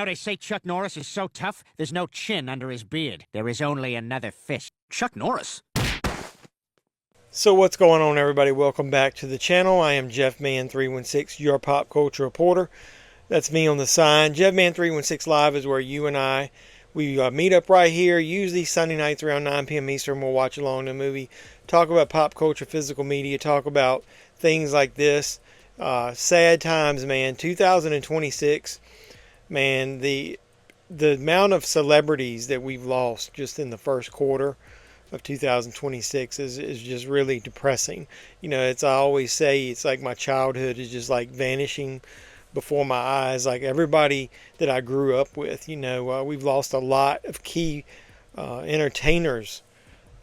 know, they say Chuck Norris is so tough, there's no chin under his beard. There is only another fist. Chuck Norris? So what's going on, everybody? Welcome back to the channel. I am JeffMan316, your pop culture reporter. That's me on the sign. JeffMan316 Live is where you and I, we meet up right here, usually Sunday nights around 9 p.m. Eastern. We'll watch along the movie, talk about pop culture, physical media, talk about things like this. Sad times, man. 2026, man, the amount of celebrities that we've lost just in the first quarter of 2026 is just really depressing. You know, I always say, it's like my childhood is just like vanishing before my eyes. Like everybody that I grew up with, you know, we've lost a lot of key entertainers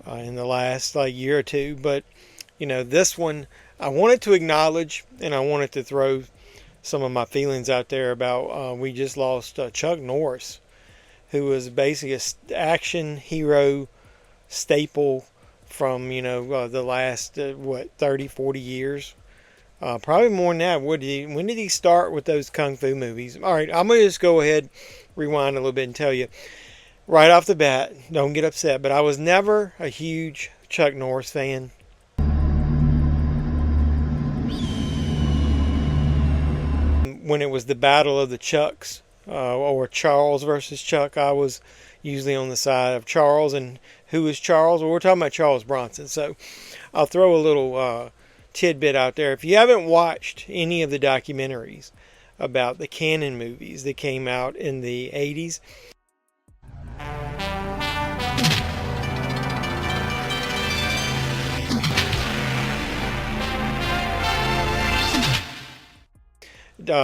in the last year or two. But, you know, this one I wanted to acknowledge, and I wanted to throw some of my feelings out there about we just lost Chuck Norris, who was basically an action hero staple from, you know, the last 30, 40 years, probably more than that. When did he start with those kung fu movies? All right, I'm gonna just go ahead, rewind a little bit and tell you right off the bat, don't get upset, but I was never a huge Chuck Norris fan. When it was the battle of the Chucks, or Charles versus Chuck, I was usually on the side of Charles. And who is Charles? Well, we're talking about Charles Bronson. So I'll throw a little tidbit out there. If you haven't watched any of the documentaries about the Cannon movies that came out in the 80s,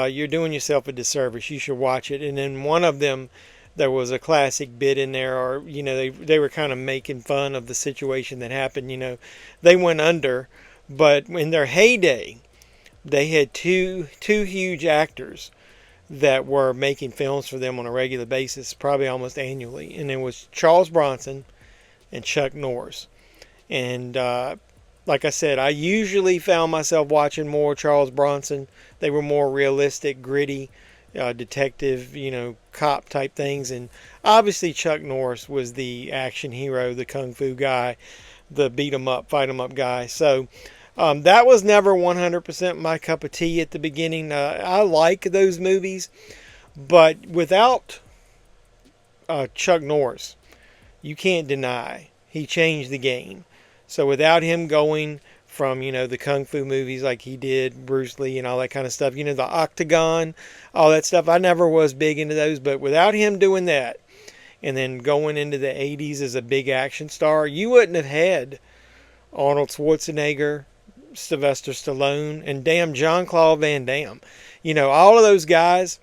you're doing yourself a disservice. You should watch it. And in one of them, there was a classic bit in there, or, you know, they were kind of making fun of the situation that happened. You know, they went under, but in their heyday, they had two huge actors that were making films for them on a regular basis, probably almost annually. And it was Charles Bronson and Chuck Norris. And like I said, I usually found myself watching more Charles Bronson. They were more realistic, gritty, detective, you know, cop type things. And obviously Chuck Norris was the action hero, the kung fu guy, the beat 'em up, fight 'em up guy. So that was never 100% my cup of tea at the beginning. I like those movies, but without Chuck Norris, you can't deny he changed the game. So without him going from, you know, the kung fu movies like he did, Bruce Lee and all that kind of stuff, you know, the Octagon, all that stuff, I never was big into those. But without him doing that, and then going into the 80s as a big action star, you wouldn't have had Arnold Schwarzenegger, Sylvester Stallone, and damn Jean-Claude Van Damme. You know, all of those guys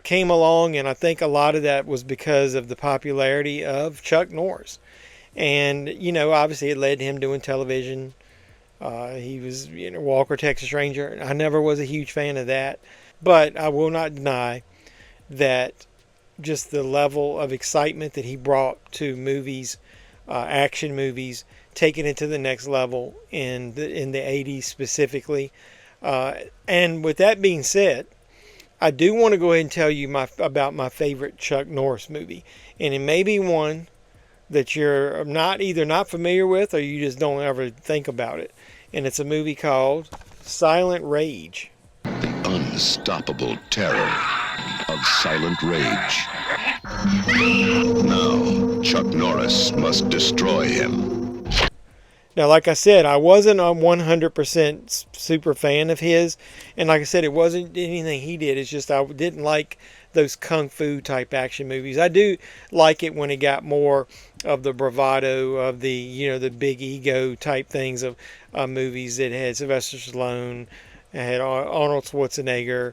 came along, and I think a lot of that was because of the popularity of Chuck Norris. And, you know, obviously it led to him doing television. He was, you know, Walker, Texas Ranger. I never was a huge fan of that. But I will not deny that just the level of excitement that he brought to movies, action movies, taking it to the next level in the 80s specifically. And with that being said, I do want to go ahead and tell you about my favorite Chuck Norris movie. And it may be one that you're either not familiar with, or you just don't ever think about it. And it's a movie called Silent Rage. The unstoppable terror of Silent Rage. Now, Chuck Norris must destroy him. Now, like I said, I wasn't a 100% super fan of his. And like I said, it wasn't anything he did. It's just I didn't like those kung fu type action movies. I do like it when it got more of the bravado of the, you know, the big ego type things of movies that had Sylvester Stallone, had Arnold Schwarzenegger,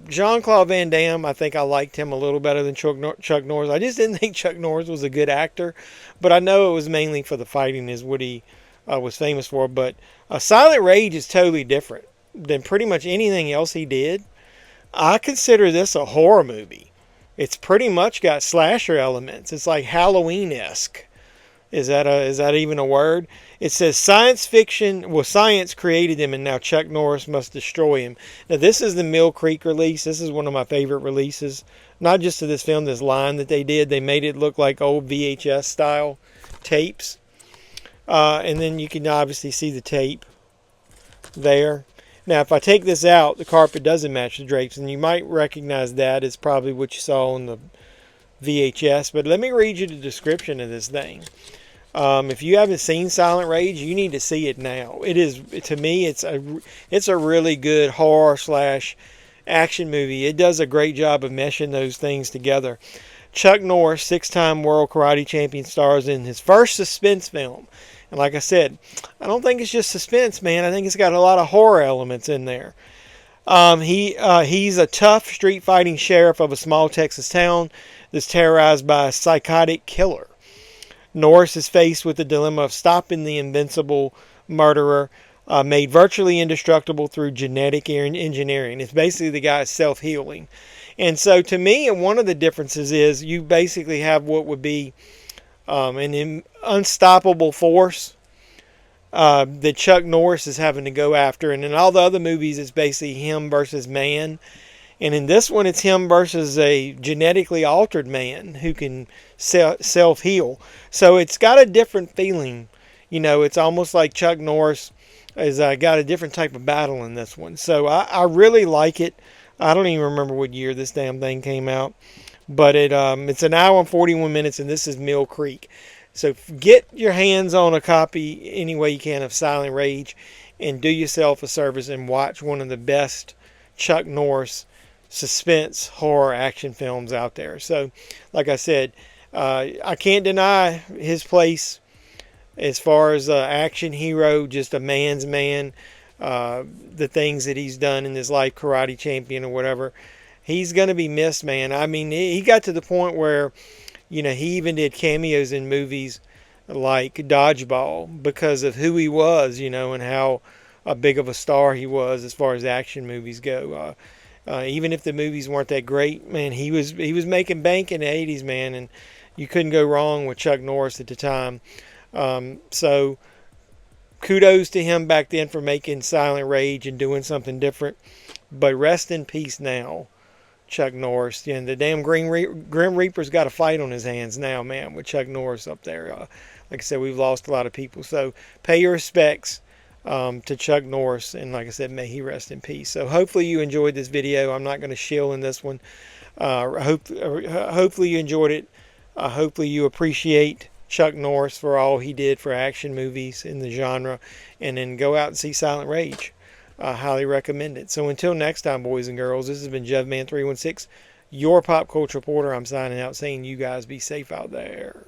Jean-Claude Van Damme. I think I liked him a little better than Chuck Norris. I just didn't think Chuck Norris was a good actor, but I know it was mainly for the fighting is what he was famous for. But Silent Rage is totally different than pretty much anything else he did. I consider this a horror movie. It's pretty much got slasher elements. It's like Halloween-esque. Is that even a word? It says science fiction. Well, science created him, and now Chuck Norris must destroy him. Now, this is the Mill Creek release. This is one of my favorite releases. Not just of this film, this line that they did. They made it look like old VHS style tapes, and then you can obviously see the tape there. Now, if I take this out, the carpet doesn't match the drapes, and you might recognize that as probably what you saw on the VHS. But let me read you the description of this thing. If you haven't seen Silent Rage, you need to see it now. It is, to me, it's a really good horror / action movie. It does a great job of meshing those things together. Chuck Norris, 6-time world karate champion, stars in his first suspense film. And like I said, I don't think it's just suspense, man. I think it's got a lot of horror elements in there. He's a tough street fighting sheriff of a small Texas town that's terrorized by a psychotic killer. Norris is faced with the dilemma of stopping the invincible murderer, made virtually indestructible through genetic engineering. It's basically the guy's self-healing. And so to me, one of the differences is you basically have what would be an unstoppable force that Chuck Norris is having to go after. And in all the other movies, it's basically him versus man. And in this one, it's him versus a genetically altered man who can self-heal. So it's got a different feeling. You know, it's almost like Chuck Norris has got a different type of battle in this one. So I really like it. I don't even remember what year this damn thing came out. But it's an hour and 41 minutes, and this is Mill Creek. So get your hands on a copy any way you can of Silent Rage and do yourself a service and watch one of the best Chuck Norris suspense horror action films out there. So like I said, I can't deny his place as far as action hero, just a man's man. The things that he's done in his life, karate champion or whatever, he's going to be missed, man. I mean, he got to the point where, you know, he even did cameos in movies like Dodgeball because of who he was, you know, and how big of a star he was as far as action movies go. Even if the movies weren't that great, man, he was making bank in the 80s, man, and you couldn't go wrong with Chuck Norris at the time. So kudos to him back then for making Silent Rage and doing something different. But rest in peace now, Chuck Norris. And the damn Grim Reaper's got a fight on his hands now, man, with Chuck Norris up there. Like I said, we've lost a lot of people. So pay your respects to Chuck Norris, and like I said, may he rest in peace. So hopefully you enjoyed this video. I'm not going to shill in this one. Hopefully you enjoyed it. Hopefully you appreciate Chuck Norris for all he did for action movies in the genre, and then go out and see Silent Rage. Highly recommend it. So until next time, boys and girls, this has been JevMan316, your pop culture reporter. I'm signing out saying you guys be safe out there.